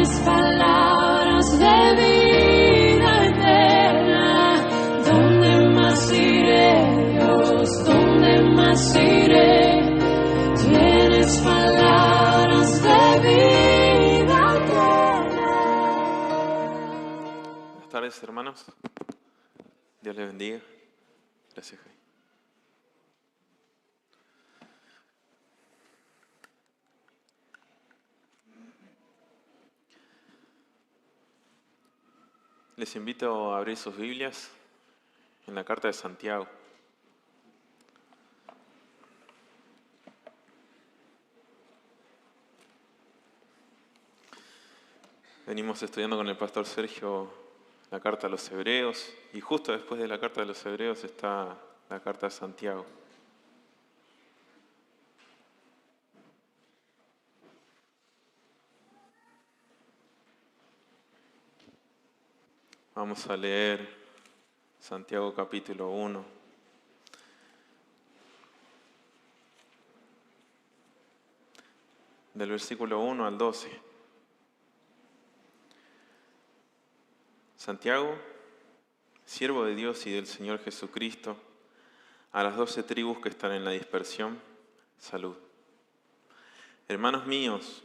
Tienes palabras de vida eterna. ¿Dónde más iré, Dios? ¿Dónde más iré? Tienes palabras de vida eterna. Buenas tardes, hermanos. Dios les bendiga. Gracias, Jaime. Les invito a abrir sus Biblias en la carta de Santiago. Venimos estudiando con el pastor Sergio la carta a los Hebreos, y justo después de la carta de los Hebreos está la carta de Santiago. Vamos a leer Santiago capítulo 1. Del versículo 1 al 12. Santiago, siervo de Dios y del Señor Jesucristo, a las 12 tribus que están en la dispersión, salud. Hermanos míos,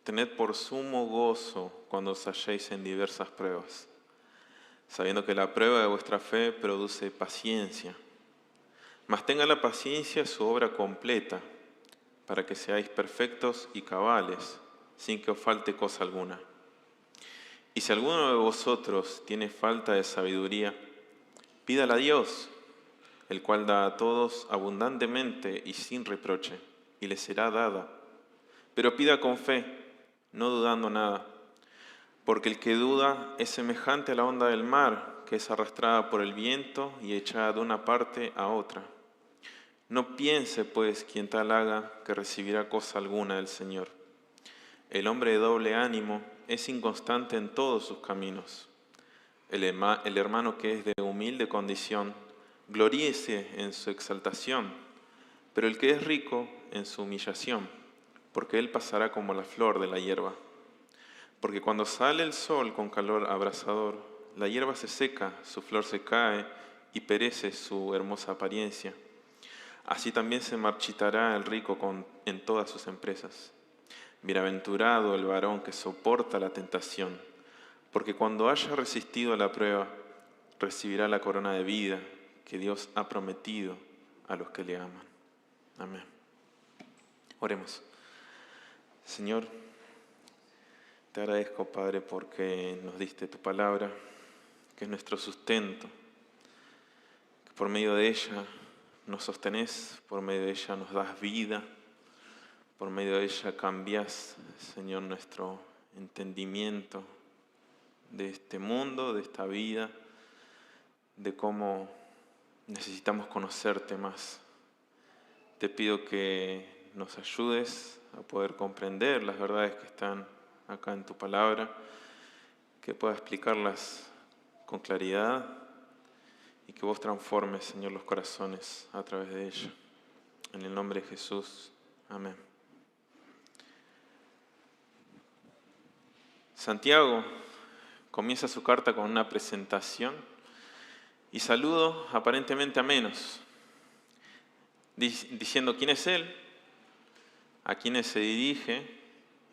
tened por sumo gozo cuando os halléis en diversas pruebas, sabiendo que la prueba de vuestra fe produce paciencia. Mas tenga la paciencia su obra completa, para que seáis perfectos y cabales, sin que os falte cosa alguna. Y si alguno de vosotros tiene falta de sabiduría, pídala a Dios, el cual da a todos abundantemente y sin reproche, y le será dada. Pero pida con fe, no dudando nada, porque el que duda es semejante a la onda del mar, que es arrastrada por el viento y echada de una parte a otra. No piense, pues, quien tal haga, que recibirá cosa alguna del Señor. El hombre de doble ánimo es inconstante en todos sus caminos. El hermano que es de humilde condición, gloríese en su exaltación, pero el que es rico en su humillación, porque él pasará como la flor de la hierba. Porque cuando sale el sol con calor abrasador, la hierba se seca, su flor se cae y perece su hermosa apariencia. Así también se marchitará el rico en todas sus empresas. Bienaventurado el varón que soporta la tentación, porque cuando haya resistido a la prueba, recibirá la corona de vida que Dios ha prometido a los que le aman. Amén. Oremos. Señor, te agradezco, Padre, porque nos diste tu palabra, que es nuestro sustento, que por medio de ella nos sostenés, por medio de ella nos das vida, por medio de ella cambias, Señor, nuestro entendimiento de este mundo, de esta vida, de cómo necesitamos conocerte más. Te pido que nos ayudes a poder comprender las verdades que están acá en tu palabra, que pueda explicarlas con claridad y que vos transformes, Señor, los corazones a través de ella. En el nombre de Jesús. Amén. Santiago comienza su carta con una presentación y saludo aparentemente amenos, diciendo quién es él, a quiénes se dirige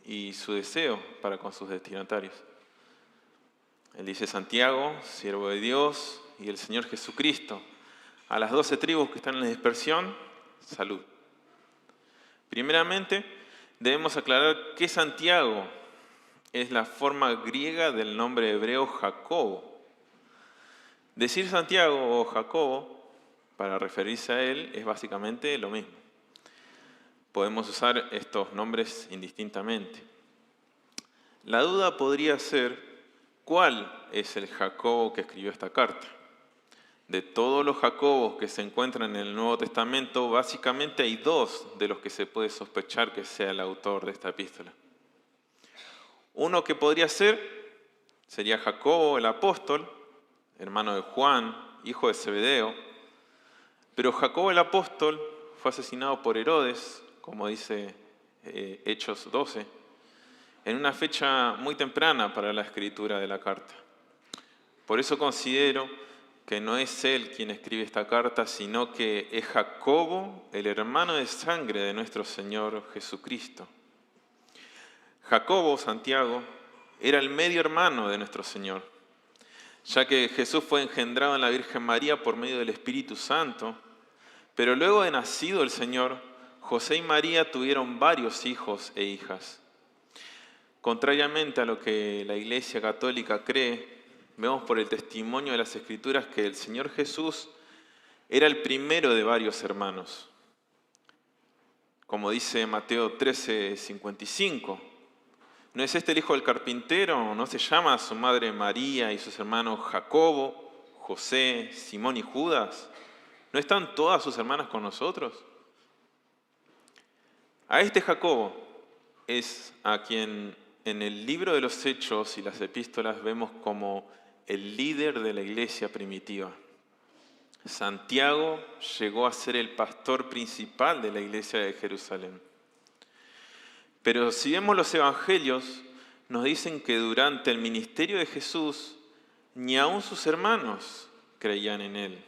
y su deseo para con sus destinatarios. Él dice: Santiago, siervo de Dios y del Señor Jesucristo, a las 12 tribus que están en la dispersión, salud. Primeramente, debemos aclarar que Santiago es la forma griega del nombre hebreo Jacobo. Decir Santiago o Jacobo para referirse a él es básicamente lo mismo. Podemos usar estos nombres indistintamente. La duda podría ser: ¿cuál es el Jacobo que escribió esta carta? De todos los Jacobos que se encuentran en el Nuevo Testamento, básicamente hay dos de los que se puede sospechar que sea el autor de esta epístola. Uno que podría ser sería Jacobo el apóstol, hermano de Juan, hijo de Zebedeo. Pero Jacobo el apóstol fue asesinado por Herodes, como dice Hechos 12. en una fecha muy temprana para la escritura de la carta. Por eso considero que no es él quien escribe esta carta, sino que es Jacobo, el hermano de sangre de nuestro Señor Jesucristo. Jacobo, Santiago, era el medio hermano de nuestro Señor, ya que Jesús fue engendrado en la Virgen María por medio del Espíritu Santo, pero luego de nacido el Señor, José y María tuvieron varios hijos e hijas. Contrariamente a lo que la Iglesia Católica cree, vemos por el testimonio de las Escrituras que el Señor Jesús era el primero de varios hermanos. Como dice Mateo 13:55, ¿no es este el hijo del carpintero? ¿No se llama su madre María y sus hermanos Jacobo, José, Simón y Judas? ¿No están todas sus hermanas con nosotros? A este Jacobo es a quien en el libro de los Hechos y las epístolas vemos como el líder de la iglesia primitiva. Santiago llegó a ser el pastor principal de la iglesia de Jerusalén. Pero si vemos los evangelios, nos dicen que durante el ministerio de Jesús, ni aun sus hermanos creían en él.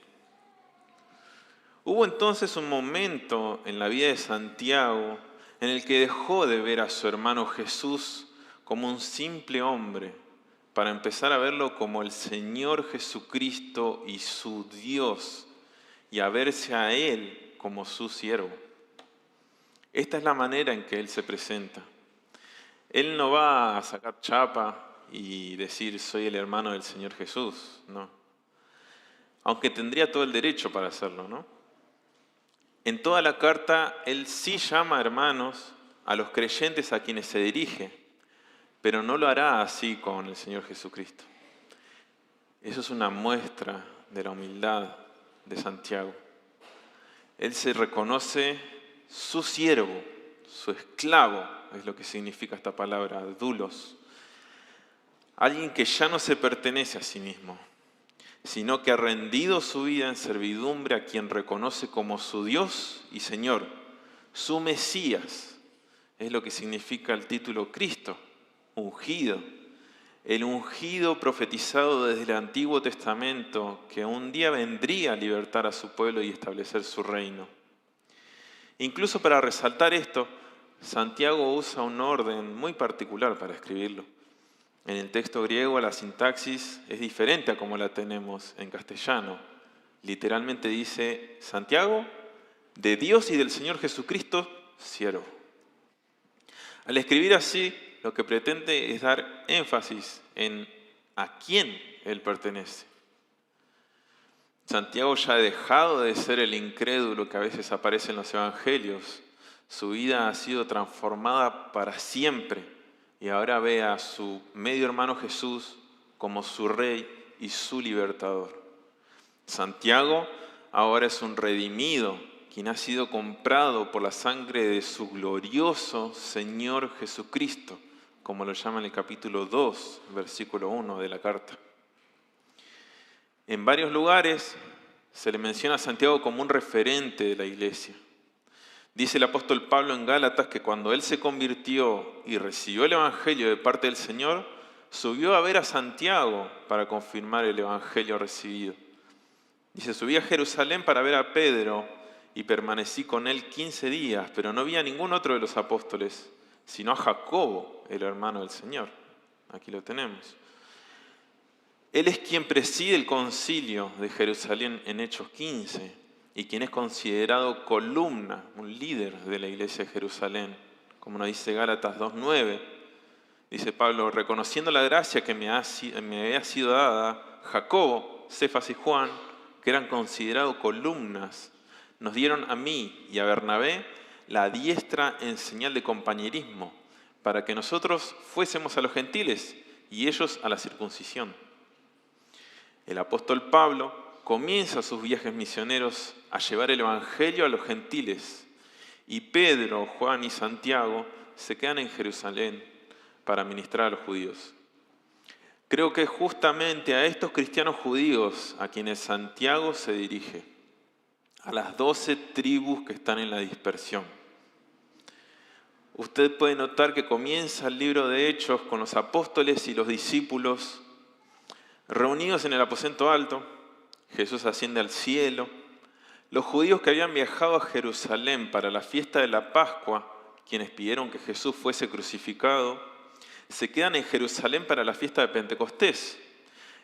Hubo entonces un momento en la vida de Santiago en el que dejó de ver a su hermano Jesús como un simple hombre, para empezar a verlo como el Señor Jesucristo y su Dios, y a verse a Él como su siervo. Esta es la manera en que Él se presenta. Él no va a sacar chapa y decir soy el hermano del Señor Jesús, no. Aunque tendría todo el derecho para hacerlo, ¿no? En toda la carta, Él sí llama hermanos a los creyentes a quienes se dirige, pero no lo hará así con el Señor Jesucristo. Eso es una muestra de la humildad de Santiago. Él se reconoce su siervo, su esclavo, es lo que significa esta palabra, doulos. Alguien que ya no se pertenece a sí mismo, sino que ha rendido su vida en servidumbre a quien reconoce como su Dios y Señor, su Mesías. Es lo que significa el título Cristo, ungido. El ungido profetizado desde el Antiguo Testamento, que un día vendría a libertar a su pueblo y establecer su reino. Incluso para resaltar esto, Santiago usa un orden muy particular para escribirlo. En el texto griego la sintaxis es diferente a como la tenemos en castellano. Literalmente dice, Santiago, de Dios y del Señor Jesucristo, siervo. Al escribir así, lo que pretende es dar énfasis en a quién él pertenece. Santiago ya ha dejado de ser el incrédulo que a veces aparece en los evangelios. Su vida ha sido transformada para siempre y ahora ve a su medio hermano Jesús como su rey y su libertador. Santiago ahora es un redimido, quien ha sido comprado por la sangre de su glorioso Señor Jesucristo, como lo llama en el capítulo 2, versículo 1 de la carta. En varios lugares se le menciona a Santiago como un referente de la iglesia. Dice el apóstol Pablo en Gálatas que cuando él se convirtió y recibió el evangelio de parte del Señor, subió a ver a Santiago para confirmar el evangelio recibido. Dice, subí a Jerusalén para ver a Pedro y permanecí con él 15 días, pero no vi a ningún otro de los apóstoles, sino a Jacobo, el hermano del Señor. Aquí lo tenemos. Él es quien preside el concilio de Jerusalén en Hechos 15 y quien es considerado columna, un líder de la iglesia de Jerusalén. Como nos dice Gálatas 2:9, dice Pablo, reconociendo la gracia que me había sido dada, Jacobo, Cefas y Juan, que eran considerados columnas, nos dieron a mí y a Bernabé la diestra en señal de compañerismo, para que nosotros fuésemos a los gentiles y ellos a la circuncisión. El apóstol Pablo comienza sus viajes misioneros a llevar el evangelio a los gentiles, y Pedro, Juan y Santiago se quedan en Jerusalén para ministrar a los judíos. Creo que es justamente a estos cristianos judíos a quienes Santiago se dirige, a las 12 tribus que están en la dispersión. usted puede notar que comienza el libro de Hechos con los apóstoles y los discípulos reunidos en el aposento alto. Jesús asciende al cielo. Los judíos que habían viajado a Jerusalén para la fiesta de la Pascua, quienes pidieron que Jesús fuese crucificado, se quedan en Jerusalén para la fiesta de Pentecostés.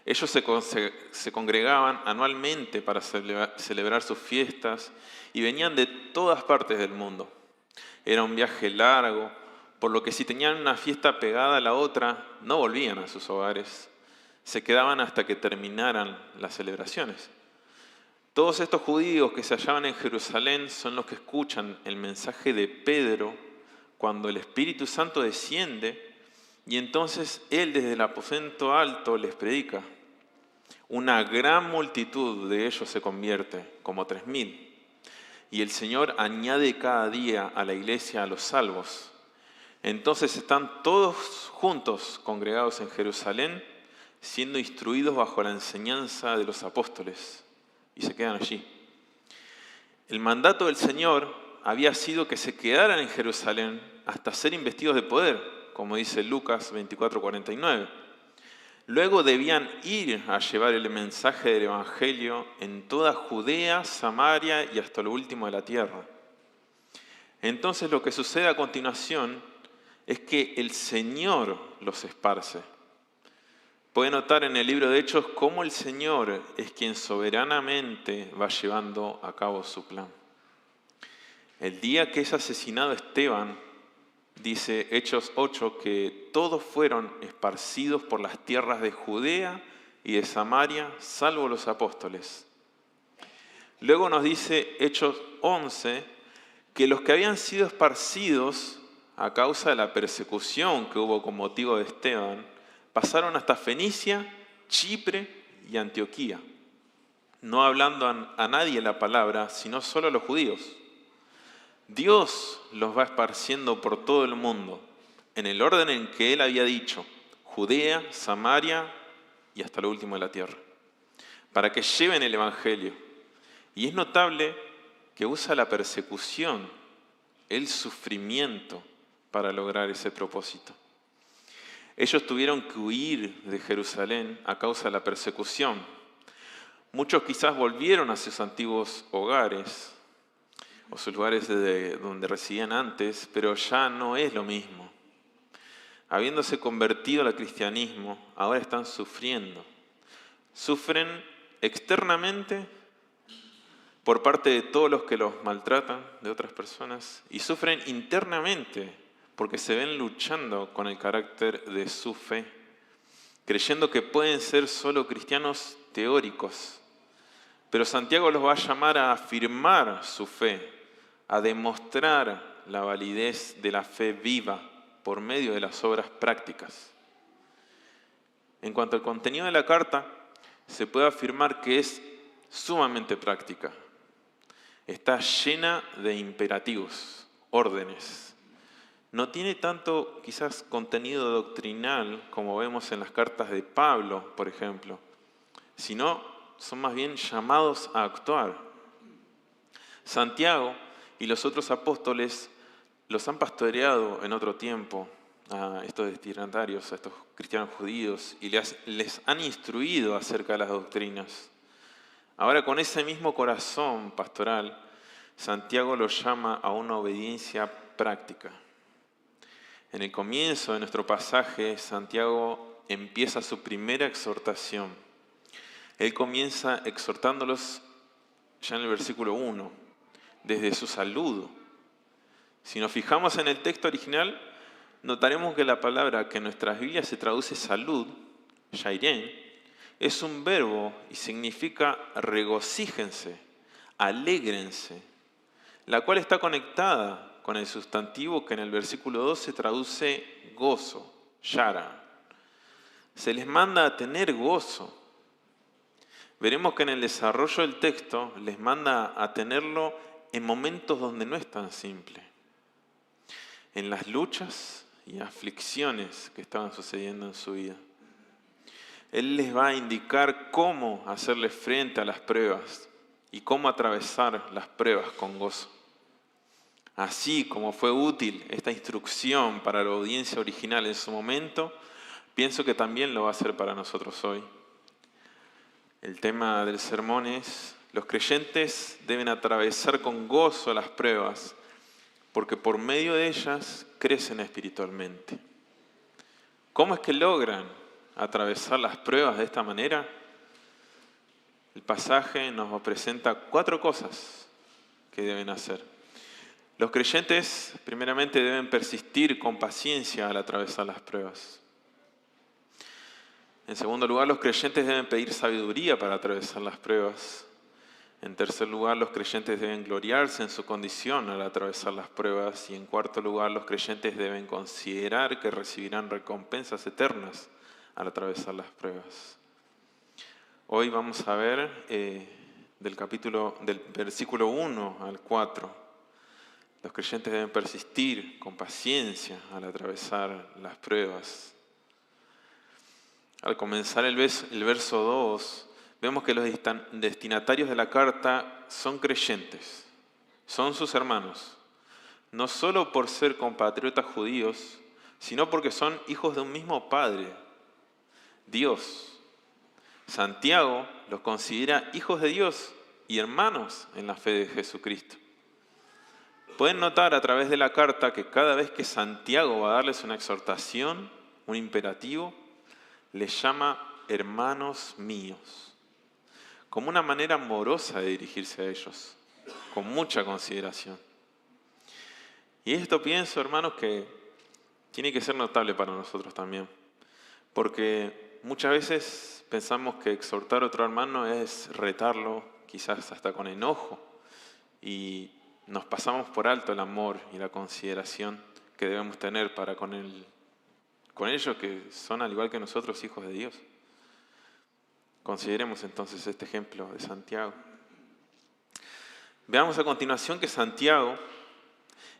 Ellos se congregaban anualmente para celebrar sus fiestas y venían de todas partes del mundo. Era un viaje largo, por lo que si tenían una fiesta pegada a la otra, no volvían a sus hogares. Se quedaban hasta que terminaran las celebraciones. Todos estos judíos que se hallaban en Jerusalén son los que escuchan el mensaje de Pedro cuando el Espíritu Santo desciende y entonces él desde el aposento alto les predica. Una gran multitud de ellos se convierte, como 3.000. Y el Señor añade cada día a la iglesia a los salvos. Entonces están todos juntos congregados en Jerusalén, siendo instruidos bajo la enseñanza de los apóstoles. Y se quedan allí. El mandato del Señor había sido que se quedaran en Jerusalén hasta ser investidos de poder, como dice Lucas 24:49. Luego debían ir a llevar el mensaje del Evangelio en toda Judea, Samaria y hasta lo último de la tierra. Entonces lo que sucede a continuación es que el Señor los esparce. Puede notar en el libro de Hechos cómo el Señor es quien soberanamente va llevando a cabo su plan. El día que es asesinado Esteban, dice Hechos 8 que todos fueron esparcidos por las tierras de Judea y de Samaria, salvo los apóstoles. Luego nos dice Hechos 11 que los que habían sido esparcidos a causa de la persecución que hubo con motivo de Esteban, pasaron hasta Fenicia, Chipre y Antioquía, no hablando a nadie la palabra, sino solo a los judíos. Dios los va esparciendo por todo el mundo, en el orden en que Él había dicho, Judea, Samaria y hasta lo último de la tierra, para que lleven el Evangelio. Y es notable que usa la persecución, el sufrimiento, para lograr ese propósito. Ellos tuvieron que huir de Jerusalén a causa de la persecución. Muchos quizás volvieron a sus antiguos hogares, o sus lugares donde residían antes, pero ya no es lo mismo. Habiéndose convertido al cristianismo, ahora están sufriendo. Sufren externamente por parte de todos los que los maltratan, de otras personas, y sufren internamente porque se ven luchando con el carácter de su fe, creyendo que pueden ser solo cristianos teóricos. Pero Santiago los va a llamar a afirmar su fe, a demostrar la validez de la fe viva por medio de las obras prácticas. En cuanto al contenido de la carta, se puede afirmar que es sumamente práctica. Está llena de imperativos, órdenes. No tiene tanto quizás contenido doctrinal como vemos en las cartas de Pablo, por ejemplo, sino son más bien llamados a actuar. Santiago y los otros apóstoles los han pastoreado en otro tiempo a estos destinatarios, a estos cristianos judíos, y les han instruido acerca de las doctrinas. Ahora, con ese mismo corazón pastoral, Santiago los llama a una obediencia práctica. En el comienzo de nuestro pasaje, Santiago empieza su primera exhortación. Él comienza exhortándolos ya en el versículo 1, desde su saludo. Si nos fijamos en el texto original, notaremos que la palabra que en nuestras Biblias se traduce salud, yairén, es un verbo y significa regocíjense, alégrense, la cual está conectada con el sustantivo que en el versículo 2 se traduce gozo, yara. Se les manda a tener gozo. Veremos que en el desarrollo del texto les manda a tenerlo en momentos donde no es tan simple. En las luchas y aflicciones que estaban sucediendo en su vida. Él les va a indicar cómo hacerle frente a las pruebas y cómo atravesar las pruebas con gozo. Así como fue útil esta instrucción para la audiencia original en su momento, pienso que también lo va a ser para nosotros hoy. El tema del sermón es: los creyentes deben atravesar con gozo las pruebas, porque por medio de ellas crecen espiritualmente. ¿Cómo es que logran atravesar las pruebas de esta manera? El pasaje nos presenta 4 cosas que deben hacer. Los creyentes, primeramente, deben persistir con paciencia al atravesar las pruebas. En segundo lugar, los creyentes deben pedir sabiduría para atravesar las pruebas. En tercer lugar, los creyentes deben gloriarse en su condición al atravesar las pruebas. Y en cuarto lugar, los creyentes deben considerar que recibirán recompensas eternas al atravesar las pruebas. Hoy vamos a ver del versículo 1 al 4. Los creyentes deben persistir con paciencia al atravesar las pruebas. Al comenzar el verso 2, vemos que los destinatarios de la carta son creyentes, son sus hermanos, no solo por ser compatriotas judíos, sino porque son hijos de un mismo Padre, Dios. Santiago los considera hijos de Dios y hermanos en la fe de Jesucristo. Pueden notar a través de la carta que cada vez que Santiago va a darles una exhortación, un imperativo, les llama hermanos míos, como una manera amorosa de dirigirse a ellos, con mucha consideración. Y esto pienso, hermanos, que tiene que ser notable para nosotros también, porque muchas veces pensamos que exhortar a otro hermano es retarlo, quizás hasta con enojo, y nos pasamos por alto el amor y la consideración que debemos tener para con ellos, que son al igual que nosotros hijos de Dios. Consideremos entonces este ejemplo de Santiago. Veamos a continuación que Santiago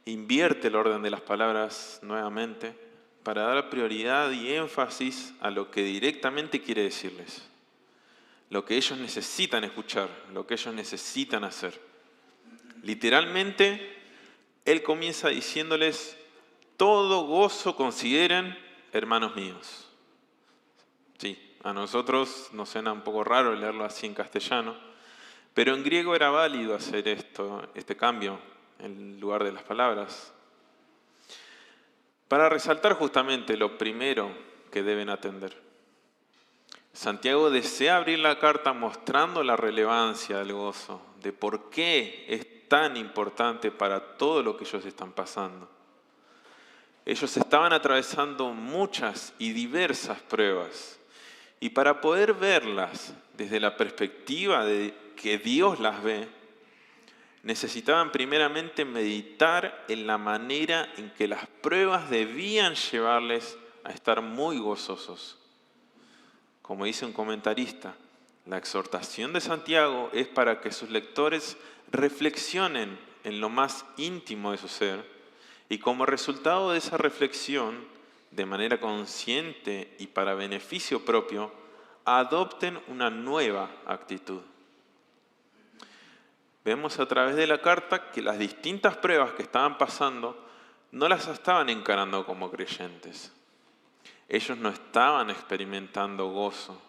invierte el orden de las palabras nuevamente para dar prioridad y énfasis a lo que directamente quiere decirles, lo que ellos necesitan escuchar, lo que ellos necesitan hacer. Literalmente, él comienza diciéndoles: todo gozo consideren, hermanos míos. Sí, a nosotros nos suena un poco raro leerlo así en castellano, pero en griego era válido hacer este cambio en lugar de las palabras, para resaltar justamente lo primero que deben atender. Santiago desea abrir la carta mostrando la relevancia del gozo, de por qué es tan importante para todo lo que ellos están pasando. Ellos estaban atravesando muchas y diversas pruebas, y para poder verlas desde la perspectiva de que Dios las ve, necesitaban primeramente meditar en la manera en que las pruebas debían llevarles a estar muy gozosos. Como dice un comentarista, la exhortación de Santiago es para que sus lectores reflexionen en lo más íntimo de su ser y como resultado de esa reflexión, de manera consciente y para beneficio propio, adopten una nueva actitud. Vemos a través de la carta que las distintas pruebas que estaban pasando no las estaban encarando como creyentes. Ellos no estaban experimentando gozo,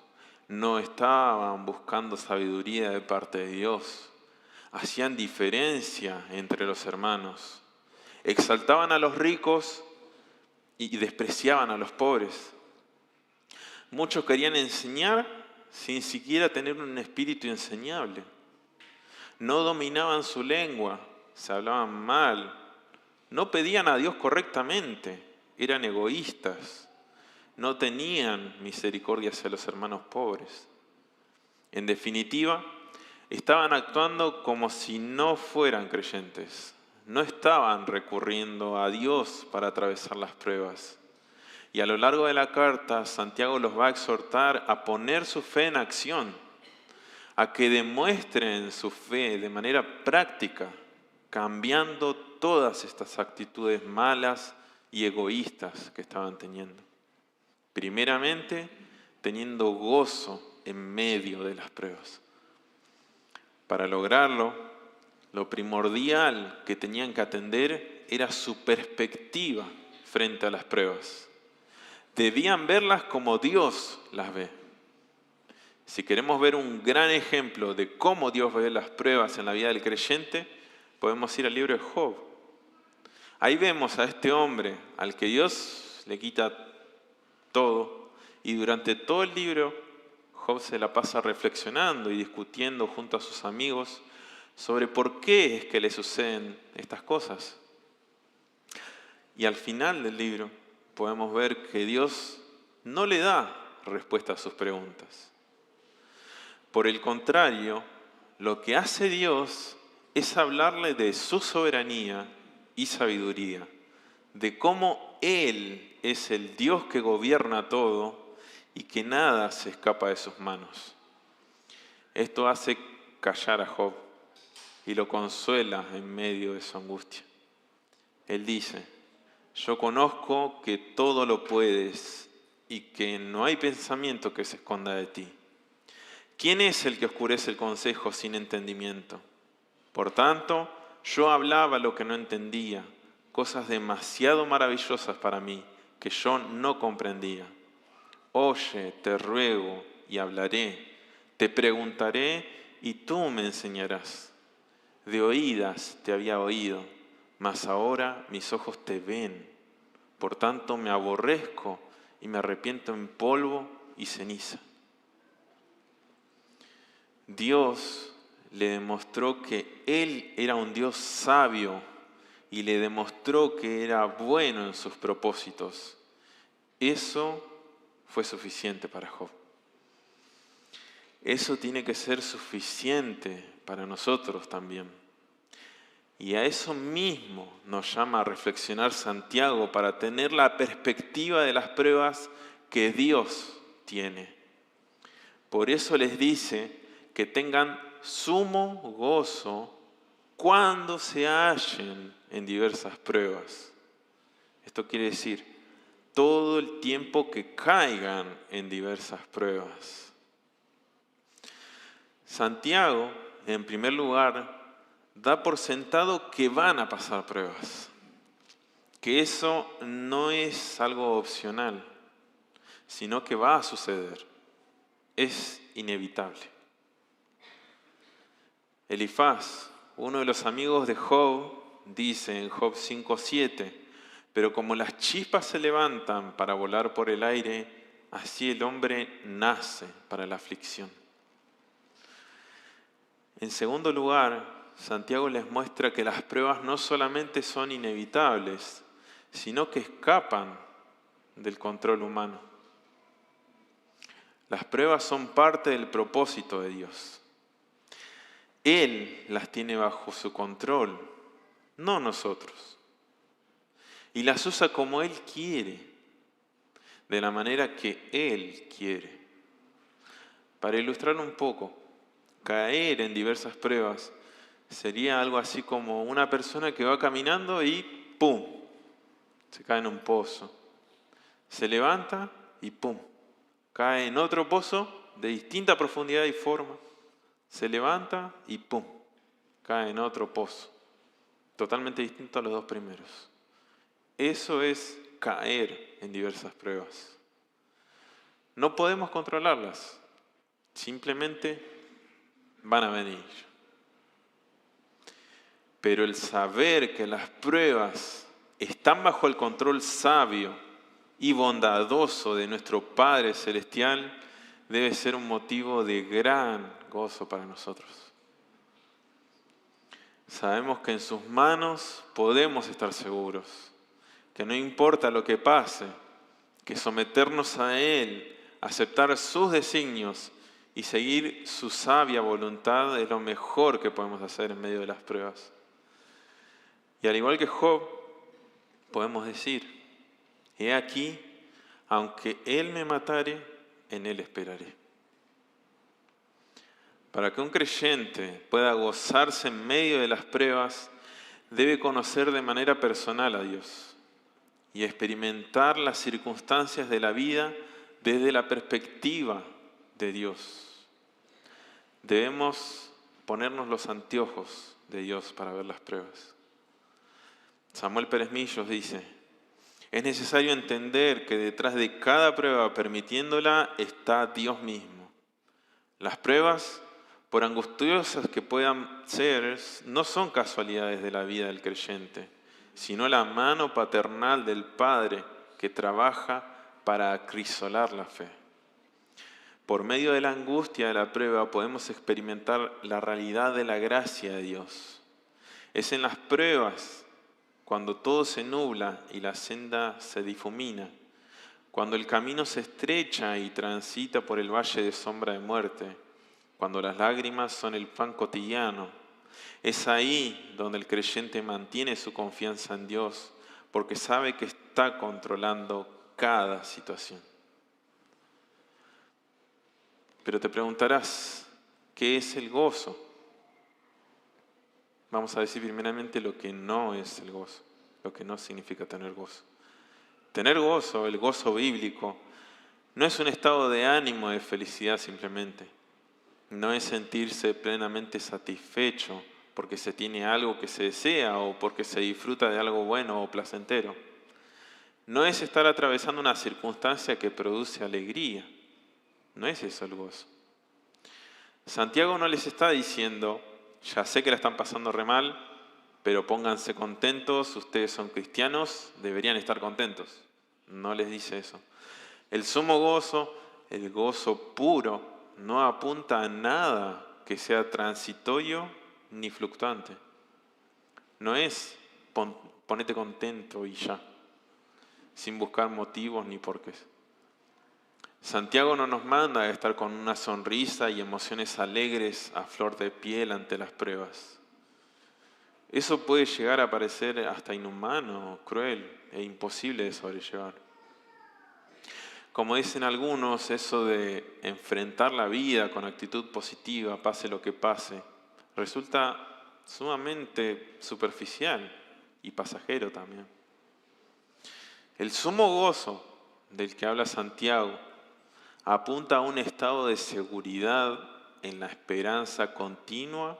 no estaban buscando sabiduría de parte de Dios, hacían diferencia entre los hermanos, exaltaban a los ricos y despreciaban a los pobres. Muchos querían enseñar sin siquiera tener un espíritu enseñable. No dominaban su lengua, se hablaban mal, no pedían a Dios correctamente, eran egoístas, no tenían misericordia hacia los hermanos pobres. En definitiva, estaban actuando como si no fueran creyentes. No estaban recurriendo a Dios para atravesar las pruebas. Y a lo largo de la carta, Santiago los va a exhortar a poner su fe en acción, a que demuestren su fe de manera práctica, cambiando todas estas actitudes malas y egoístas que estaban teniendo. Primeramente, teniendo gozo en medio de las pruebas. Para lograrlo, Lo primordial que tenían que atender era su perspectiva frente a las pruebas. Debían verlas como Dios las ve. Si queremos ver un gran ejemplo de cómo Dios ve las pruebas en la vida del creyente, podemos ir al libro de Job. Ahí vemos a este hombre al que Dios le quita todo, y durante todo el libro Job se la pasa reflexionando y discutiendo junto a sus amigos sobre por qué es que le suceden estas cosas. Y al final del libro podemos ver que Dios no le da respuesta a sus preguntas. Por el contrario, lo que hace Dios es hablarle de su soberanía y sabiduría, de cómo Él es el Dios que gobierna todo y que nada se escapa de sus manos. Esto hace callar a Job y lo consuela en medio de su angustia. Él dice: yo conozco que todo lo puedes y que no hay pensamiento que se esconda de ti. ¿Quién es el que oscurece el consejo sin entendimiento? Por tanto, yo hablaba lo que no entendía, cosas demasiado maravillosas para mí que yo no comprendía. Oye, te ruego y hablaré, te preguntaré y tú me enseñarás. De oídas te había oído, mas ahora mis ojos te ven. Por tanto me aborrezco y me arrepiento en polvo y ceniza. Dios le demostró que Él era un Dios sabio y le demostró que era bueno en sus propósitos. Eso fue suficiente para Job. Eso tiene que ser suficiente para nosotros también. Y a eso mismo nos llama a reflexionar Santiago para tener la perspectiva de las pruebas que Dios tiene. Por eso les dice que tengan sumo gozo cuando se hallen en diversas pruebas. Esto quiere decir, todo el tiempo que caigan en diversas pruebas. Santiago, en primer lugar, da por sentado que van a pasar pruebas, que eso no es algo opcional, sino que va a suceder, es inevitable. Elifaz, uno de los amigos de Job, dice en Job 5:7, pero como las chispas se levantan para volar por el aire, así el hombre nace para la aflicción. En segundo lugar, Santiago les muestra que las pruebas no solamente son inevitables, sino que escapan del control humano. Las pruebas son parte del propósito de Dios. Él las tiene bajo su control, no nosotros. Y las usa como Él quiere, de la manera que Él quiere. Para ilustrar un poco, caer en diversas pruebas sería algo así como una persona que va caminando y ¡pum!, se cae en un pozo. Se levanta y ¡pum!, cae en otro pozo de distinta profundidad y forma. Se levanta y ¡pum!, cae en otro pozo, totalmente distinto a los dos primeros. Eso es caer en diversas pruebas. No podemos controlarlas, simplemente van a venir. Pero el saber que las pruebas están bajo el control sabio y bondadoso de nuestro Padre Celestial debe ser un motivo de gran gozo para nosotros. Sabemos que en sus manos podemos estar seguros, que no importa lo que pase, que someternos a Él, aceptar sus designios y seguir su sabia voluntad es lo mejor que podemos hacer en medio de las pruebas. Y al igual que Job, podemos decir: he aquí, aunque Él me matare, en Él esperaré. Para que un creyente pueda gozarse en medio de las pruebas, debe conocer de manera personal a Dios y experimentar las circunstancias de la vida desde la perspectiva de Dios. Debemos ponernos los anteojos de Dios para ver las pruebas. Samuel Pérez Millos dice: es necesario entender que detrás de cada prueba, permitiéndola, está Dios mismo. Las pruebas, por angustiosas que puedan ser, no son casualidades de la vida del creyente, sino la mano paternal del Padre que trabaja para acrisolar la fe. Por medio de la angustia de la prueba podemos experimentar la realidad de la gracia de Dios. Es en las pruebas cuando todo se nubla y la senda se difumina, cuando el camino se estrecha y transita por el valle de sombra de muerte, cuando las lágrimas son el pan cotidiano. Es ahí donde el creyente mantiene su confianza en Dios, porque sabe que está controlando cada situación. Pero te preguntarás, ¿qué es el gozo? Vamos a decir primeramente lo que no es el gozo, lo que no significa tener gozo. Tener gozo, el gozo bíblico, no es un estado de ánimo, de felicidad simplemente. No es sentirse plenamente satisfecho porque se tiene algo que se desea o porque se disfruta de algo bueno o placentero. No es estar atravesando una circunstancia que produce alegría. No es eso el gozo. Santiago no les está diciendo: ya sé que la están pasando re mal, pero pónganse contentos, ustedes son cristianos, deberían estar contentos. No les dice eso. El sumo gozo, el gozo puro, no apunta a nada que sea transitorio ni fluctuante. No es ponete contento y ya, sin buscar motivos ni porqués. Santiago no nos manda a estar con una sonrisa y emociones alegres a flor de piel ante las pruebas. Eso puede llegar a parecer hasta inhumano, cruel e imposible de sobrellevar. Como dicen algunos, eso de enfrentar la vida con actitud positiva, pase lo que pase, resulta sumamente superficial y pasajero también. El sumo gozo del que habla Santiago apunta a un estado de seguridad en la esperanza continua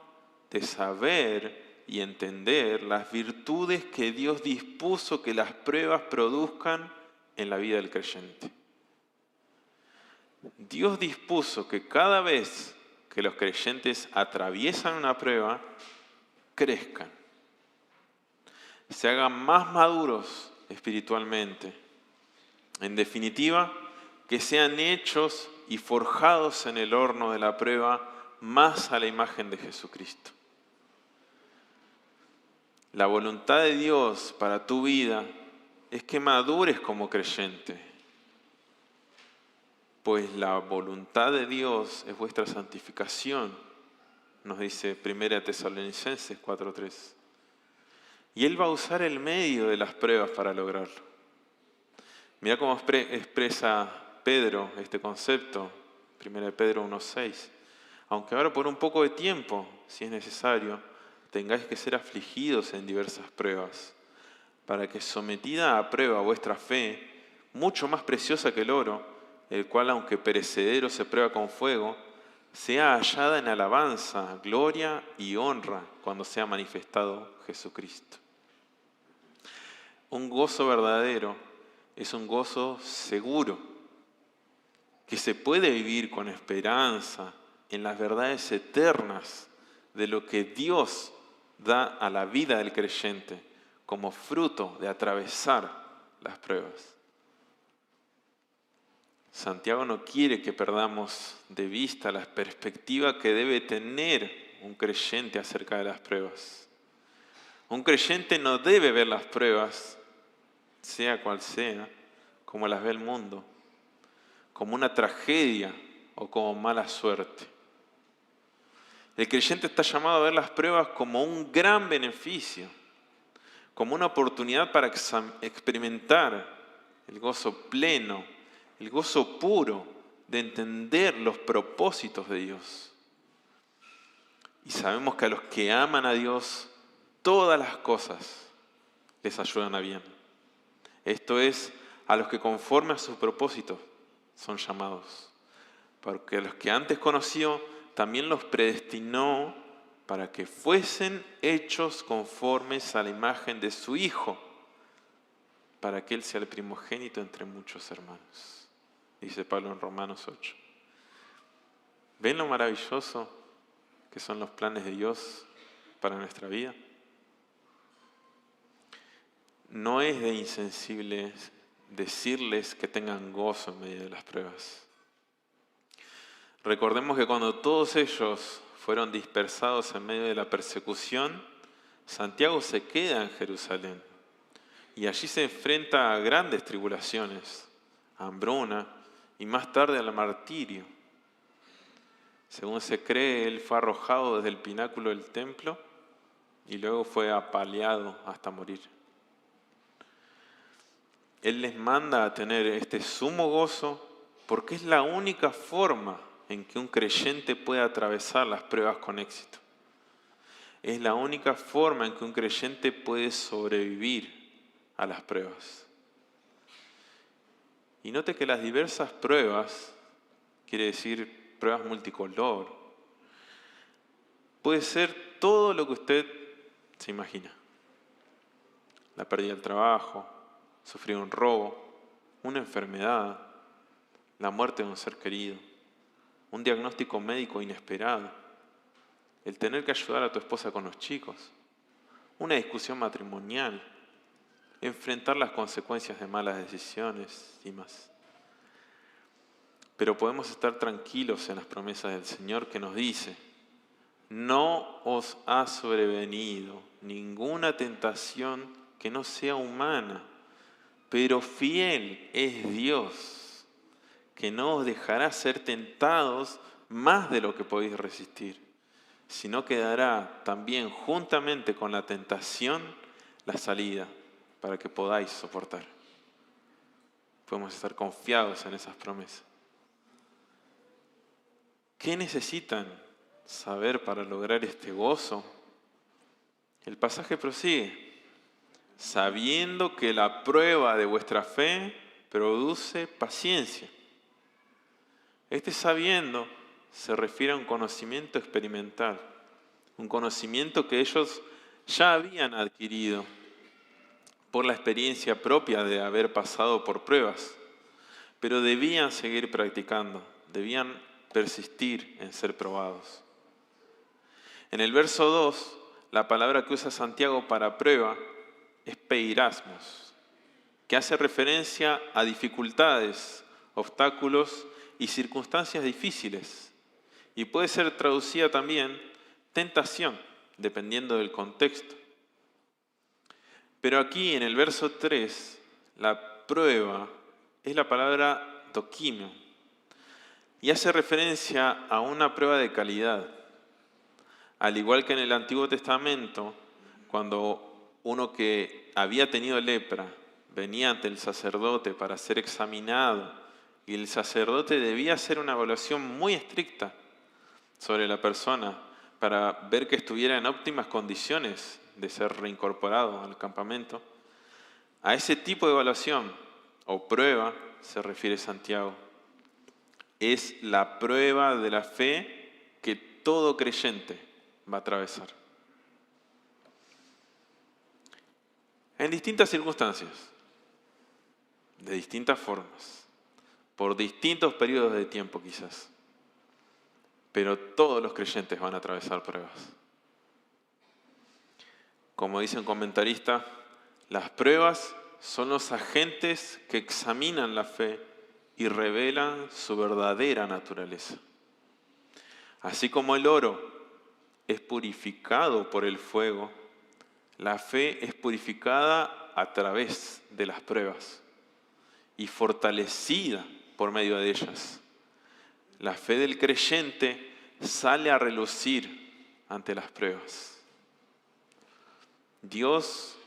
de saber y entender las virtudes que Dios dispuso que las pruebas produzcan en la vida del creyente. Dios dispuso que cada vez que los creyentes atraviesan una prueba, crezcan, se hagan más maduros espiritualmente. En definitiva, que sean hechos y forjados en el horno de la prueba más a la imagen de Jesucristo. La voluntad de Dios para tu vida es que madures como creyente, pues la voluntad de Dios es vuestra santificación, nos dice 1 Tesalonicenses 4:3. Y Él va a usar el medio de las pruebas para lograrlo. Mira cómo expresa Pedro este concepto, 1 Pedro 1:6. Aunque ahora por un poco de tiempo, si es necesario, tengáis que ser afligidos en diversas pruebas, para que sometida a prueba vuestra fe, mucho más preciosa que el oro, el cual aunque perecedero se prueba con fuego, sea hallada en alabanza, gloria y honra cuando sea manifestado Jesucristo. Un gozo verdadero es un gozo seguro, que se puede vivir con esperanza en las verdades eternas de lo que Dios da a la vida del creyente como fruto de atravesar las pruebas. Santiago no quiere que perdamos de vista la perspectiva que debe tener un creyente acerca de las pruebas. Un creyente no debe ver las pruebas, sea cual sea, como las ve el mundo, como una tragedia o como mala suerte. El creyente está llamado a ver las pruebas como un gran beneficio, como una oportunidad para experimentar el gozo pleno, el gozo puro de entender los propósitos de Dios. Y sabemos que a los que aman a Dios, todas las cosas les ayudan a bien. Esto es, a los que conforme a sus propósitos son llamados. Porque a los que antes conoció, también los predestinó para que fuesen hechos conformes a la imagen de su Hijo, para que Él sea el primogénito entre muchos hermanos, dice Pablo en Romanos 8. ¿Ven lo maravilloso que son los planes de Dios para nuestra vida? No es de insensibles decirles que tengan gozo en medio de las pruebas. Recordemos que cuando todos ellos fueron dispersados en medio de la persecución, Santiago se queda en Jerusalén y allí se enfrenta a grandes tribulaciones, a hambruna y más tarde al martirio. Según se cree, él fue arrojado desde el pináculo del templo y luego fue apaleado hasta morir. Él les manda a tener este sumo gozo porque es la única forma en que un creyente puede atravesar las pruebas con éxito. Es la única forma en que un creyente puede sobrevivir a las pruebas. Y note que las diversas pruebas, quiere decir pruebas multicolor, puede ser todo lo que usted se imagina. La pérdida del trabajo, sufrir un robo, una enfermedad, la muerte de un ser querido, un diagnóstico médico inesperado, el tener que ayudar a tu esposa con los chicos, una discusión matrimonial, enfrentar las consecuencias de malas decisiones y más. Pero podemos estar tranquilos en las promesas del Señor que nos dice: no os ha sobrevenido ninguna tentación que no sea humana, pero fiel es Dios, que no os dejará ser tentados más de lo que podéis resistir, sino que dará también juntamente con la tentación la salida para que podáis soportar. Podemos estar confiados en esas promesas. ¿Qué necesitan saber para lograr este gozo? El pasaje prosigue: sabiendo que la prueba de vuestra fe produce paciencia. Este sabiendo se refiere a un conocimiento experimental, un conocimiento que ellos ya habían adquirido por la experiencia propia de haber pasado por pruebas, pero debían seguir practicando, debían persistir en ser probados. En el verso 2, la palabra que usa Santiago para prueba es peirasmos, que hace referencia a dificultades, obstáculos y circunstancias difíciles. Y puede ser traducida también tentación, dependiendo del contexto. Pero aquí en el verso 3, la prueba es la palabra dokimio y hace referencia a una prueba de calidad. Al igual que en el Antiguo Testamento, cuando uno que había tenido lepra venía ante el sacerdote para ser examinado y el sacerdote debía hacer una evaluación muy estricta sobre la persona para ver que estuviera en óptimas condiciones de ser reincorporado al campamento, a ese tipo de evaluación o prueba se refiere Santiago. Es la prueba de la fe que todo creyente va a atravesar. En distintas circunstancias, de distintas formas, por distintos periodos de tiempo quizás, pero todos los creyentes van a atravesar pruebas. Como dice un comentarista, las pruebas son los agentes que examinan la fe y revelan su verdadera naturaleza. Así como el oro es purificado por el fuego, la fe es purificada a través de las pruebas y fortalecida por medio de ellas. La fe del creyente sale a relucir ante las pruebas. Dios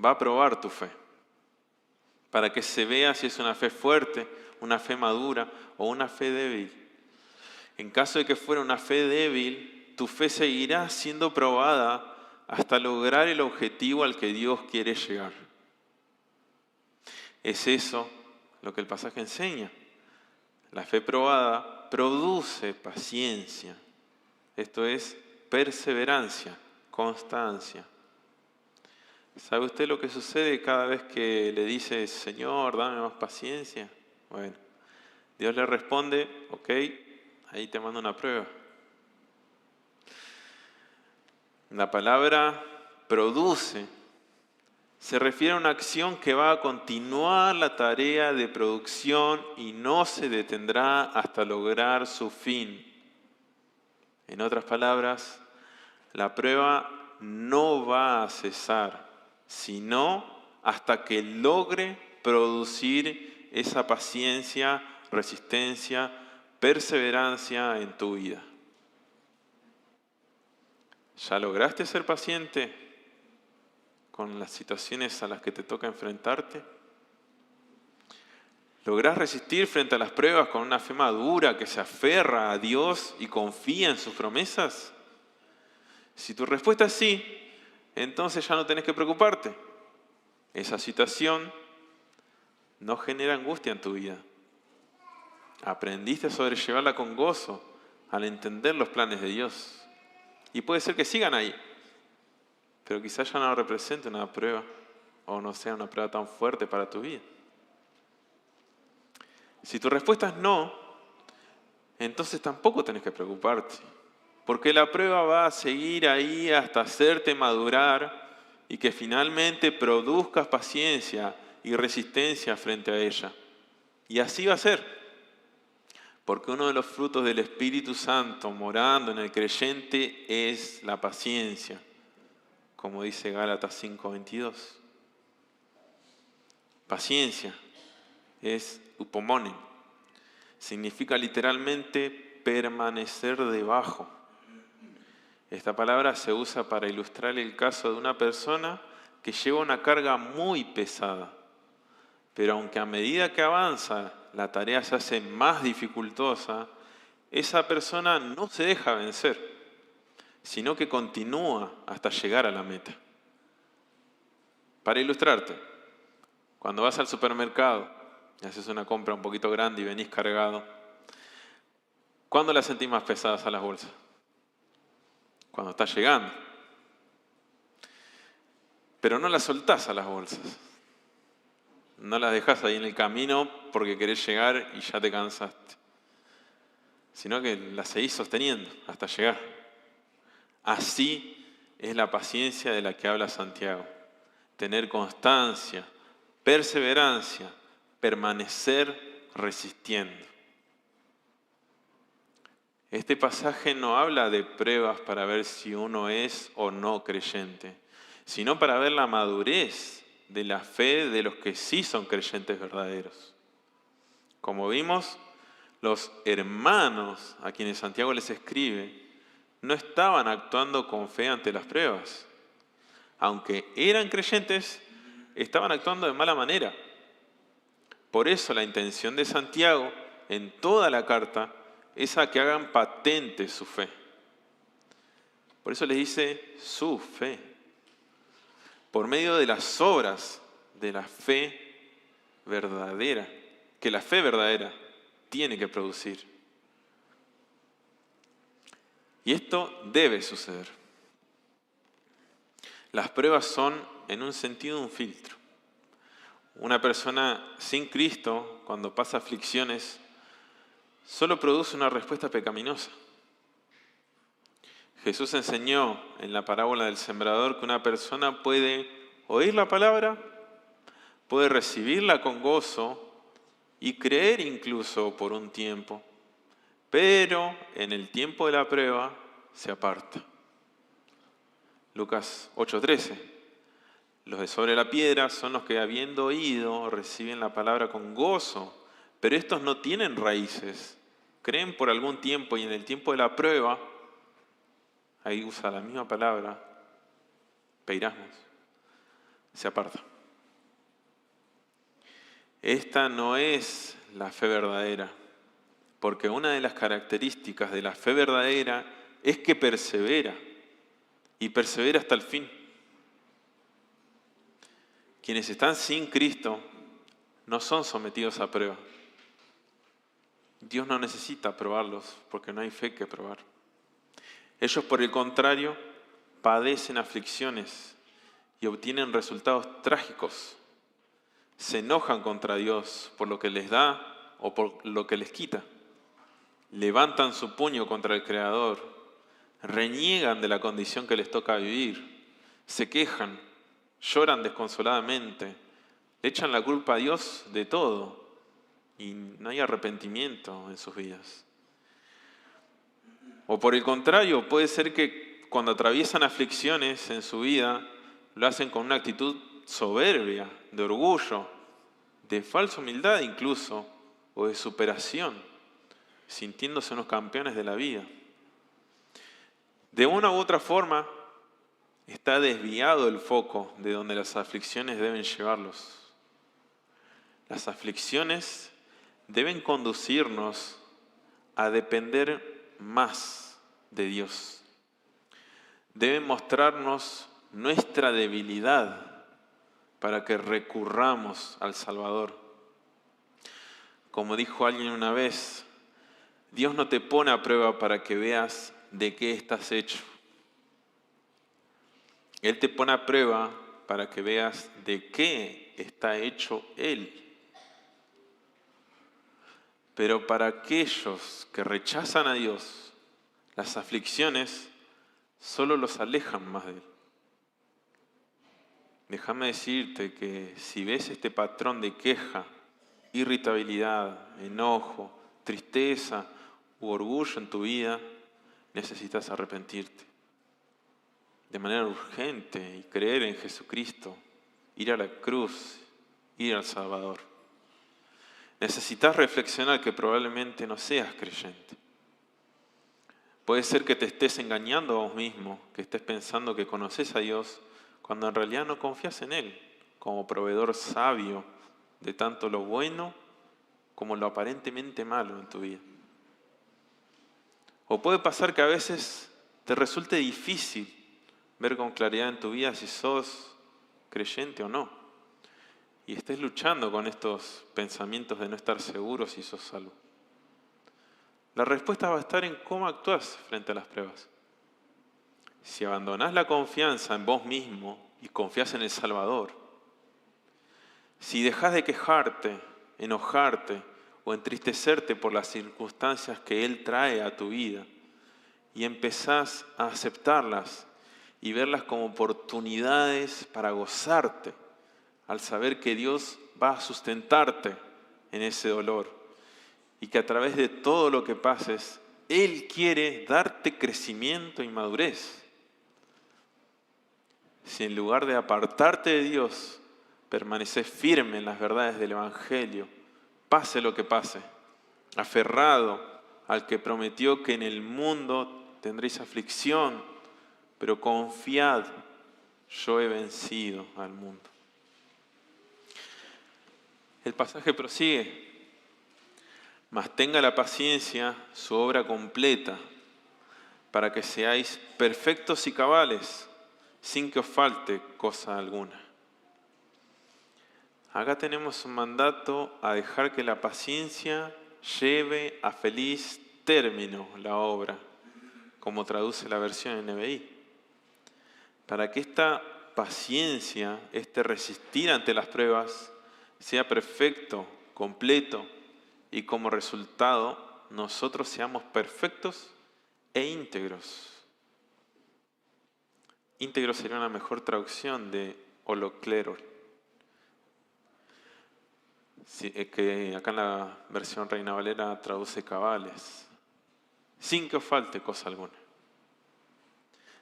va a probar tu fe para que se vea si es una fe fuerte, una fe madura o una fe débil. En caso de que fuera una fe débil, tu fe seguirá siendo probada hasta lograr el objetivo al que Dios quiere llegar. Es eso lo que el pasaje enseña. La fe probada produce paciencia, esto es, perseverancia, constancia. ¿Sabe usted lo que sucede cada vez que le dice, Señor, dame más paciencia? Bueno, Dios le responde, ok, ahí te mando una prueba. La palabra produce se refiere a una acción que va a continuar la tarea de producción y no se detendrá hasta lograr su fin. En otras palabras, la prueba no va a cesar, sino hasta que logre producir esa paciencia, resistencia, perseverancia en tu vida. ¿Ya lograste ser paciente con las situaciones a las que te toca enfrentarte? ¿Lográs resistir frente a las pruebas con una fe madura que se aferra a Dios y confía en sus promesas? Si tu respuesta es sí, entonces ya no tenés que preocuparte. Esa situación no genera angustia en tu vida. Aprendiste a sobrellevarla con gozo al entender los planes de Dios. Y puede ser que sigan ahí, pero quizás ya no represente una prueba o no sea una prueba tan fuerte para tu vida. Si tu respuesta es no, entonces tampoco tenés que preocuparte, porque la prueba va a seguir ahí hasta hacerte madurar y que finalmente produzcas paciencia y resistencia frente a ella. Y así va a ser, porque uno de los frutos del Espíritu Santo morando en el creyente es la paciencia, como dice Gálatas 5:22. Paciencia es upomone. Significa literalmente permanecer debajo. Esta palabra se usa para ilustrar el caso de una persona que lleva una carga muy pesada, pero aunque a medida que avanza la tarea se hace más dificultosa, esa persona no se deja vencer, sino que continúa hasta llegar a la meta. Para ilustrarte, cuando vas al supermercado y haces una compra un poquito grande y venís cargado, ¿cuándo las sentís más pesadas a las bolsas? Cuando estás llegando. Pero no las soltás a las bolsas. No las dejás ahí en el camino porque querés llegar y ya te cansaste. Sino que las seguís sosteniendo hasta llegar. Así es la paciencia de la que habla Santiago. Tener constancia, perseverancia, permanecer resistiendo. Este pasaje no habla de pruebas para ver si uno es o no creyente, sino para ver la madurez de la fe de los que sí son creyentes verdaderos. Como vimos, los hermanos a quienes Santiago les escribe no estaban actuando con fe ante las pruebas. Aunque eran creyentes, estaban actuando de mala manera. Por eso la intención de Santiago en toda la carta es a que hagan patente su fe. Por eso les dice su fe. Por medio de las obras de la fe verdadera, que la fe verdadera tiene que producir. Y esto debe suceder. Las pruebas son, en un sentido, un filtro. Una persona sin Cristo, cuando pasa aflicciones, solo produce una respuesta pecaminosa. Jesús enseñó en la parábola del sembrador que una persona puede oír la palabra, puede recibirla con gozo y creer incluso por un tiempo, pero en el tiempo de la prueba se aparta. Lucas 8:13. Los de sobre la piedra son los que, habiendo oído, reciben la palabra con gozo, pero estos no tienen raíces. Creen por algún tiempo y en el tiempo de la prueba, ahí usa la misma palabra, peirasmos, se aparta. Esta no es la fe verdadera, porque una de las características de la fe verdadera es que persevera, y persevera hasta el fin. Quienes están sin Cristo no son sometidos a prueba. Dios no necesita probarlos porque no hay fe que probar. Ellos, por el contrario, padecen aflicciones y obtienen resultados trágicos. Se enojan contra Dios por lo que les da o por lo que les quita. Levantan su puño contra el Creador. Reniegan de la condición que les toca vivir. Se quejan, lloran desconsoladamente. Le echan la culpa a Dios de todo y no hay arrepentimiento en sus vidas. O por el contrario, puede ser que cuando atraviesan aflicciones en su vida, lo hacen con una actitud soberbia, de orgullo, de falsa humildad incluso, o de superación, sintiéndose unos campeones de la vida. De una u otra forma, está desviado el foco de donde las aflicciones deben llevarlos. Las aflicciones deben conducirnos a depender más de Dios. Deben mostrarnos nuestra debilidad para que recurramos al Salvador. Como dijo alguien una vez, Dios no te pone a prueba para que veas de qué estás hecho. Él te pone a prueba para que veas de qué está hecho Él. Pero para aquellos que rechazan a Dios, las aflicciones solo los alejan más de Él. Déjame decirte que si ves este patrón de queja, irritabilidad, enojo, tristeza u orgullo en tu vida, necesitas arrepentirte de manera urgente y creer en Jesucristo, ir a la cruz, ir al Salvador. Necesitas reflexionar que probablemente no seas creyente. Puede ser que te estés engañando a vos mismo, que estés pensando que conoces a Dios, cuando en realidad no confías en Él como proveedor sabio de tanto lo bueno como lo aparentemente malo en tu vida. O puede pasar que a veces te resulte difícil ver con claridad en tu vida si sos creyente o no. Y estés luchando con estos pensamientos de no estar seguro si sos salvo. La respuesta va a estar en cómo actúas frente a las pruebas. Si abandonás la confianza en vos mismo y confías en el Salvador, si dejás de quejarte, enojarte o entristecerte por las circunstancias que Él trae a tu vida y empezás a aceptarlas y verlas como oportunidades para gozarte, al saber que Dios va a sustentarte en ese dolor y que a través de todo lo que pases, Él quiere darte crecimiento y madurez. Si en lugar de apartarte de Dios, permaneces firme en las verdades del Evangelio, pase lo que pase, aferrado al que prometió que en el mundo tendréis aflicción, pero confiad, yo he vencido al mundo. El pasaje prosigue. Mas tenga la paciencia su obra completa, para que seáis perfectos y cabales, sin que os falte cosa alguna. Acá tenemos un mandato a dejar que la paciencia lleve a feliz término la obra, como traduce la versión NBI. Para que esta paciencia, este resistir ante las pruebas, sea perfecto, completo, y como resultado nosotros seamos perfectos e íntegros. Íntegro sería una mejor traducción de holoclero, que acá en la versión Reina Valera traduce cabales, sin que os falte cosa alguna.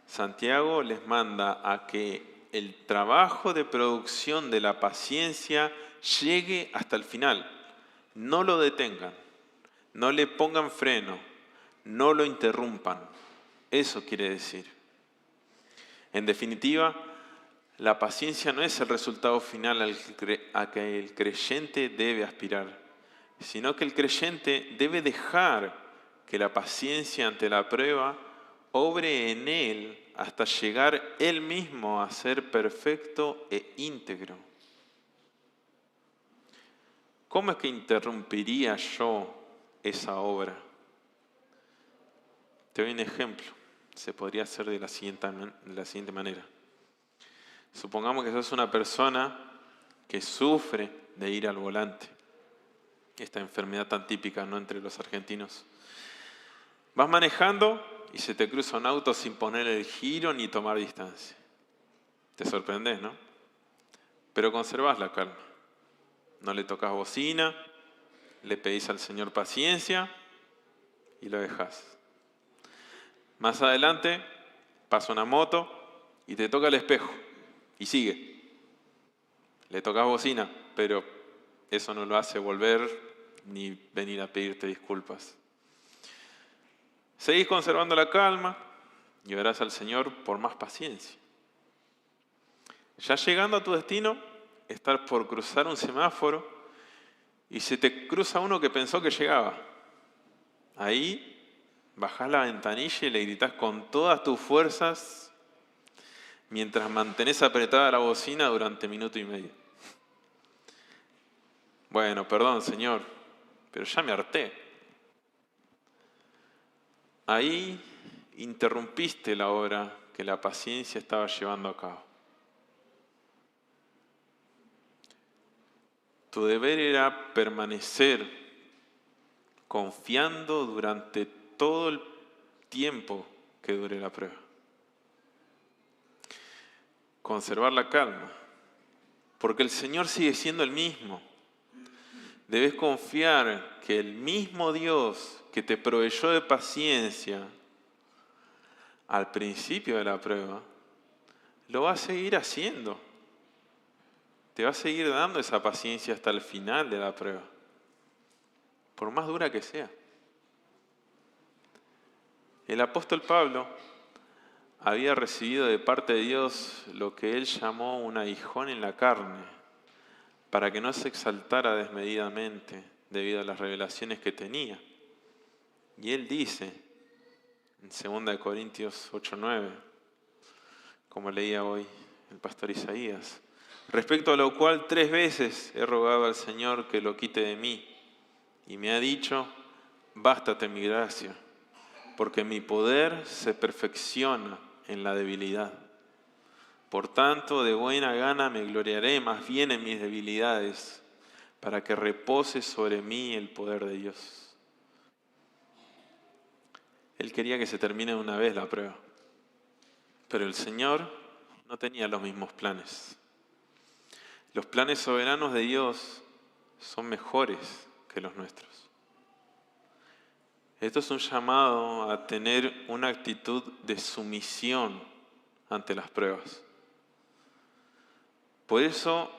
Santiago les manda a que el trabajo de producción de la paciencia llegue hasta el final. No lo detengan, no le pongan freno, no lo interrumpan. Eso quiere decir. En definitiva, la paciencia no es el resultado final a que el creyente debe aspirar, sino que el creyente debe dejar que la paciencia ante la prueba obre en él hasta llegar él mismo a ser perfecto e íntegro. ¿Cómo es que interrumpiría yo esa obra? Te doy un ejemplo. se podría hacer de la siguiente manera. Supongamos que sos una persona que sufre de ir al volante, esta enfermedad tan típica, ¿no?, entre los argentinos. Vas manejando y se te cruza un auto sin poner el giro ni tomar distancia. Te sorprendés, ¿no? Pero conservás la calma. No le tocas bocina, le pedís al Señor paciencia y lo dejás. Más adelante pasa una moto y te toca el espejo y sigue. Le tocas bocina, pero eso no lo hace volver ni venir a pedirte disculpas. Seguís conservando la calma y orás al Señor por más paciencia. Ya llegando a tu destino, estás por cruzar un semáforo y se te cruza uno que pensó que llegaba. Ahí bajás la ventanilla y le gritás con todas tus fuerzas mientras mantenés apretada la bocina durante 1 minuto y medio. Bueno, perdón, Señor, pero ya me harté. Ahí interrumpiste la obra que la paciencia estaba llevando a cabo. Tu deber era permanecer confiando durante todo el tiempo que dure la prueba. Conservar la calma, porque el Señor sigue siendo el mismo. Debes confiar que el mismo Dios que te proveyó de paciencia al principio de la prueba, lo va a seguir haciendo. Te va a seguir dando esa paciencia hasta el final de la prueba, por más dura que sea. El apóstol Pablo había recibido de parte de Dios lo que él llamó un aguijón en la carne, para que no se exaltara desmedidamente debido a las revelaciones que tenía. Y él dice, en 2 Corintios 8:9, como leía hoy el pastor Isaías, respecto a lo cual 3 veces he rogado al Señor que lo quite de mí, y me ha dicho, bástate mi gracia, porque mi poder se perfecciona en la debilidad. Por tanto, de buena gana me gloriaré más bien en mis debilidades, para que repose sobre mí el poder de Dios. Él quería que se termine de una vez la prueba, pero el Señor no tenía los mismos planes. Los planes soberanos de Dios son mejores que los nuestros. Esto es un llamado a tener una actitud de sumisión ante las pruebas. Por eso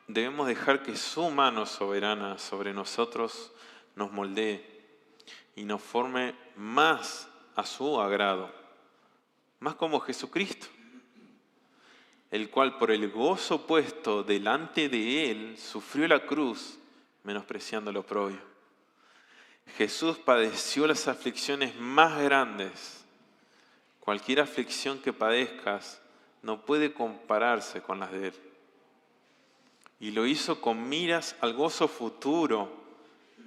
debemos dejar que su mano soberana sobre nosotros nos moldee y nos forme más a su agrado, más como Jesucristo, el cual por el gozo puesto delante de él sufrió la cruz, menospreciando lo oprobio. Jesús padeció las aflicciones más grandes. Cualquier aflicción que padezcas no puede compararse con las de él. Y lo hizo con miras al gozo futuro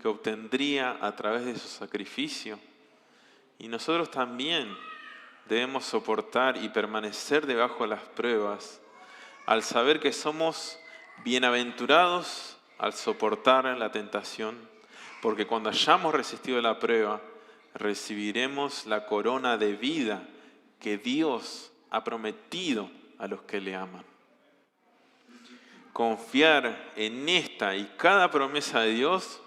que obtendría a través de su sacrificio. Y nosotros también debemos soportar y permanecer debajo de las pruebas al saber que somos bienaventurados al soportar la tentación, porque cuando hayamos resistido la prueba, recibiremos la corona de vida que Dios ha prometido a los que le aman. Confiar en esta y cada promesa de Dios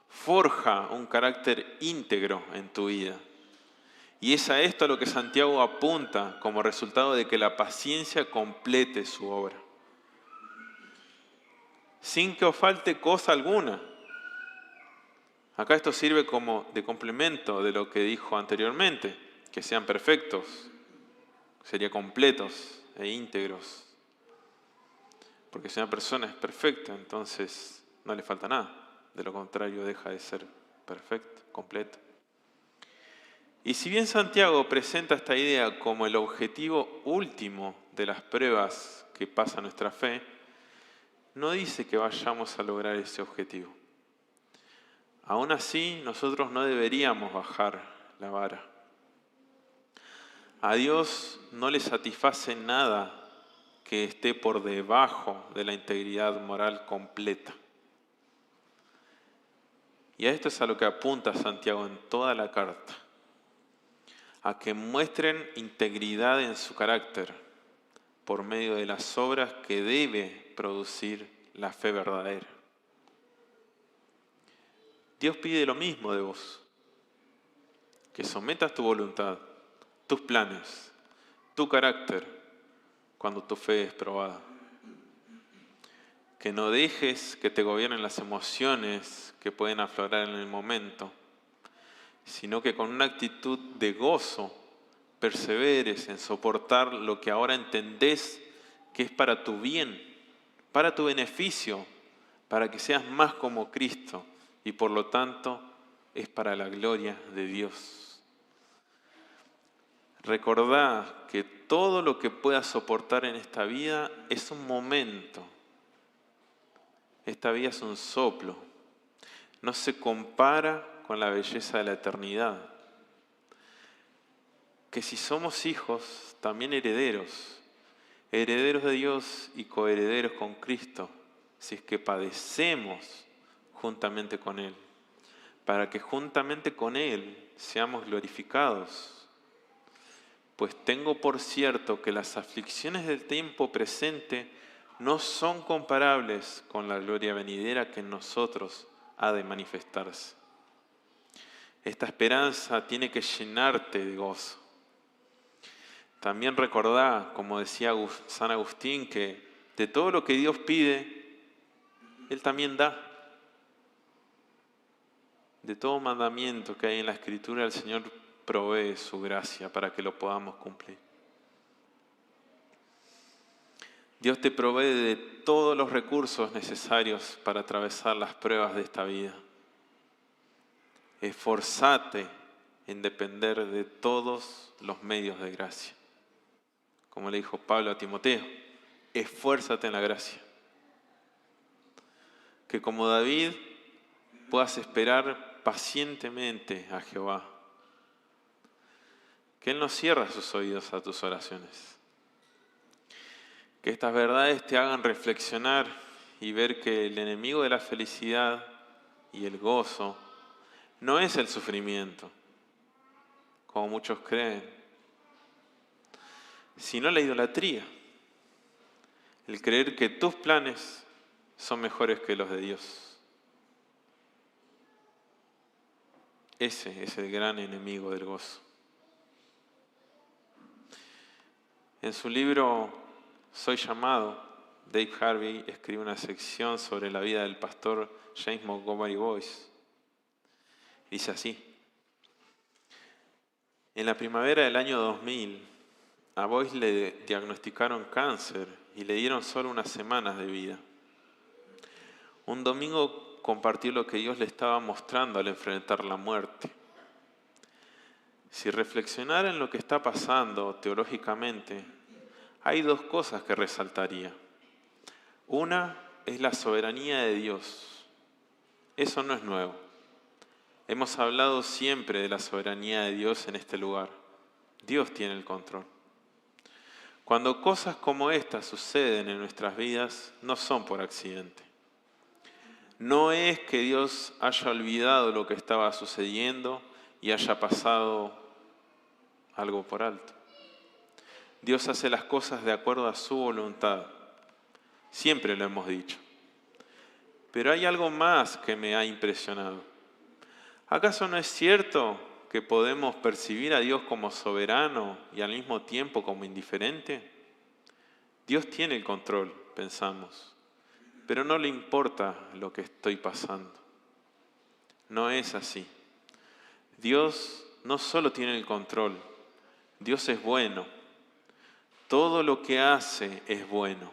forja un carácter íntegro en tu vida. Y es a esto a lo que Santiago apunta como resultado de que la paciencia complete su obra. Sin que os falte cosa alguna. Acá esto sirve como de complemento de lo que dijo anteriormente, que sean perfectos, sería completos e íntegros. Porque si una persona es perfecta, entonces no le falta nada. De lo contrario, deja de ser perfecto, completo. Y si bien Santiago presenta esta idea como el objetivo último de las pruebas que pasa nuestra fe, no dice que vayamos a lograr ese objetivo. Aún así, nosotros no deberíamos bajar la vara. A Dios no le satisface nada que esté por debajo de la integridad moral completa. Y a esto es a lo que apunta Santiago en toda la carta, a que muestren integridad en su carácter por medio de las obras que debe producir la fe verdadera. Dios pide lo mismo de vos, que sometas tu voluntad, tus planes, tu carácter cuando tu fe es probada. Que no dejes que te gobiernen las emociones que pueden aflorar en el momento, sino que con una actitud de gozo perseveres en soportar lo que ahora entendés que es para tu bien, para tu beneficio, para que seas más como Cristo y por lo tanto es para la gloria de Dios. Recordá que todo lo que puedas soportar en esta vida es un momento. Esta vida es un soplo. No se compara con la belleza de la eternidad. Que si somos hijos, también herederos de Dios y coherederos con Cristo, si es que padecemos juntamente con Él, para que juntamente con Él seamos glorificados. Pues tengo por cierto que las aflicciones del tiempo presente no son comparables con la gloria venidera que en nosotros ha de manifestarse. Esta esperanza tiene que llenarte de gozo. También recordá, como decía San Agustín, que de todo lo que Dios pide, Él también da. De todo mandamiento que hay en la Escritura, el Señor provee su gracia para que lo podamos cumplir. Dios te provee de todos los recursos necesarios para atravesar las pruebas de esta vida. Esforzate en depender de todos los medios de gracia. Como le dijo Pablo a Timoteo, esfuérzate en la gracia. Que como David puedas esperar pacientemente a Jehová. Que Él no cierra sus oídos a tus oraciones. Que estas verdades te hagan reflexionar y ver que el enemigo de la felicidad y el gozo no es el sufrimiento, como muchos creen, sino la idolatría. El creer que tus planes son mejores que los de Dios. Ese es el gran enemigo del gozo. En su libro Soy llamado, Dave Harvey escribe una sección sobre la vida del pastor James Montgomery Boyce. Dice así: en la primavera del año 2000, a Boyce le diagnosticaron cáncer y le dieron solo unas semanas de vida. Un domingo compartió lo que Dios le estaba mostrando al enfrentar la muerte. Si reflexionara en lo que está pasando teológicamente, hay dos cosas que resaltaría. Una es la soberanía de Dios. Eso no es nuevo. Hemos hablado siempre de la soberanía de Dios en este lugar. Dios tiene el control. Cuando cosas como estas suceden en nuestras vidas, no son por accidente. No es que Dios haya olvidado lo que estaba sucediendo y haya pasado algo por alto. Dios hace las cosas de acuerdo a su voluntad. Siempre lo hemos dicho. Pero hay algo más que me ha impresionado. ¿Acaso no es cierto que podemos percibir a Dios como soberano y al mismo tiempo como indiferente? Dios tiene el control, pensamos, pero no le importa lo que estoy pasando. No es así. Dios no solo tiene el control, Dios es bueno. Todo lo que hace es bueno.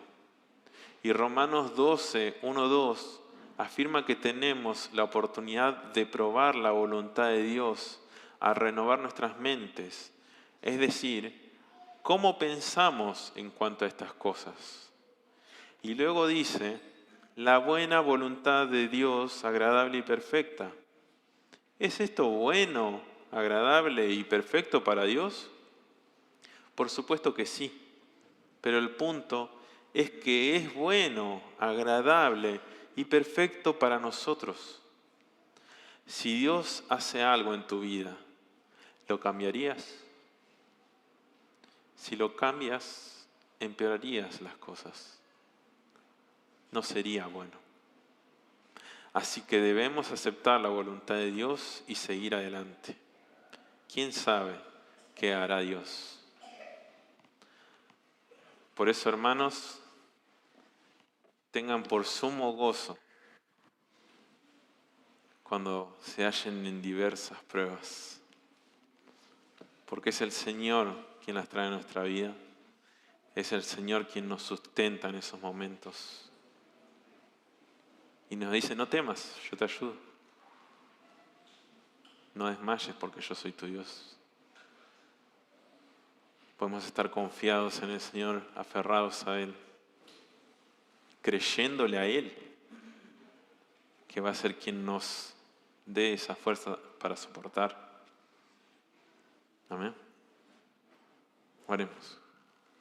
Y Romanos 12, 1, 2 afirma que tenemos la oportunidad de probar la voluntad de Dios a renovar nuestras mentes. Es decir, cómo pensamos en cuanto a estas cosas. Y luego dice, la buena voluntad de Dios, agradable y perfecta. ¿Es esto bueno, agradable y perfecto para Dios? Por supuesto que sí, pero el punto es que es bueno, agradable y perfecto para nosotros. Si Dios hace algo en tu vida, ¿lo cambiarías? Si lo cambias, empeorarías las cosas. No sería bueno. Así que debemos aceptar la voluntad de Dios y seguir adelante. ¿Quién sabe qué hará Dios? Por eso, hermanos, tengan por sumo gozo cuando se hallen en diversas pruebas, porque es el Señor quien las trae a nuestra vida, es el Señor quien nos sustenta en esos momentos y nos dice: no temas, yo te ayudo, no desmayes porque yo soy tu Dios. Podemos estar confiados en el Señor, aferrados a Él, creyéndole a Él, que va a ser quien nos dé esa fuerza para soportar. Amén. Oremos.